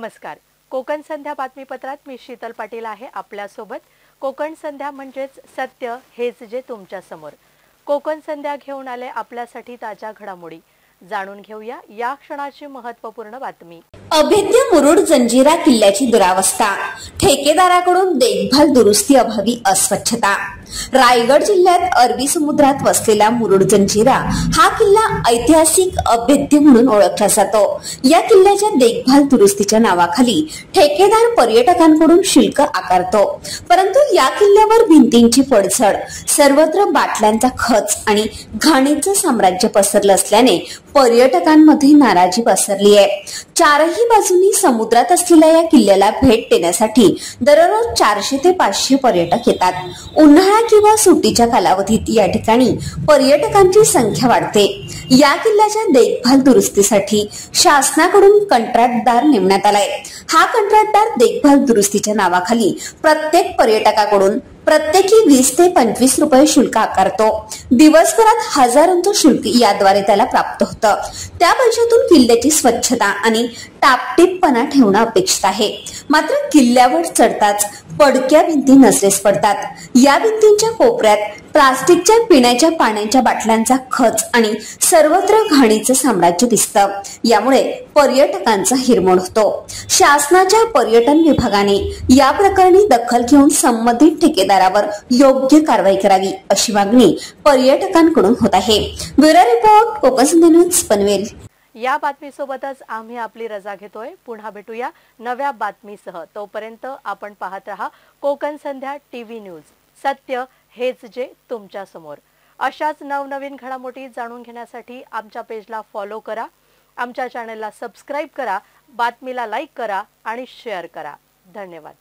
नमस्कार. कोकण संध्या बातमीपत्रात मी शीतल पाटील आहे आपल्या सोबत. कोकण संध्या म्हणजेच सत्य हेच जे तुमच्या समोर. कोकण संध्या घेऊन आले आपल्यासाठी ताज्या घडामोडी. जाणून घेऊया या क्षणाची महत्त्वपूर्ण बातमी. अभेद्य मुरुड जंजिरा किल्ल्याची दुरावस्था, ठेकेदाराकडून देखभाल दुरुस्ती अभावी अस्वच्छता. रायगड जिल्ह्यात अरबी समुद्रात वसलेला मुरुड जंजिरा हा किल्ला ऐतिहासिक अभेद्य म्हणून ओळखला जातो. या किल्ल्याच्या देखभाल दुरुस्तीच्या नावाखाली ठेकेदार पर्यटकांकडून शुल्क आकारतो. परंतु या किल्ल्यावर भिंतींची पडझड, सर्वत्र बाटल्यांचा खच आणि घाणीचं साम्राज्य पसरलं असल्याने पर्यटकांमध्ये नाराजी पसरली आहे. चारही बाजूनी समुद्रात असलेल्या या किल्ल्याला भेट देण्यासाठी दररोज 400 ते 500 पर्यटक येतात. उन्हाळा किंवा सुट्टीच्या कालावधीत या ठिकाणी पर्यटकांची संख्या वाढते. या किल्ल्याच्या देखभाल दुरुस्तीसाठी शासनाकडून कंत्राटदार नेमण्यात आलाय. हा कंत्राटदार देखभाल दुरुस्तीच्या नावाखाली प्रत्येक पर्यटकाकडून प्रत्येकी 20 ते 25 रुपये शुल्क आकारतो. दिवसभरात हजारोंचं शुल्क याद्वारे त्याला प्राप्त होतं. त्या पैशातून किल्ल्याची स्वच्छता आणि टापटीपपणा ठेवणं अपेक्षित आहे. मात्र किल्ल्यावर चढताच पडक्या भिंती नजरेस पडतात. या भिंतींच्या कोपऱ्यात प्लास्टिकच्या पिण्याच्या पाण्याच्या बाटल्यांचा खच आणि सर्वत्र घाणीचं साम्राज्य दिसतं. यामुळे पर्यटकांचा हिरमोड होतो. शासनाच्या पर्यटन विभागाने या प्रकरणी दखल घेऊन संबंधित ठेकेदारावर योग्य कारवाई करावी अशी मागणी पर्यटकांकडून होत आहे. ब्युरो रिपोर्ट, कोकण संध्या न्यूज, पनवेल. या बातमीसोबतच आम्ही आपली रजा घेतोय. पुन्हा भेटूया नव्या बातमीसह. तोपर्यंत आपण पाहत रहा कोकण संध्या टीव्ही न्यूज. सत्य हेच जे तुमच्या समोर. अशाच नवनवीन घडामोडी जाणून घेण्यासाठी आमच्या पेजला फॉलो करा, आमच्या चॅनलला सबस्क्राईब करा, बातमीला लाईक करा आणि शेअर करा. धन्यवाद.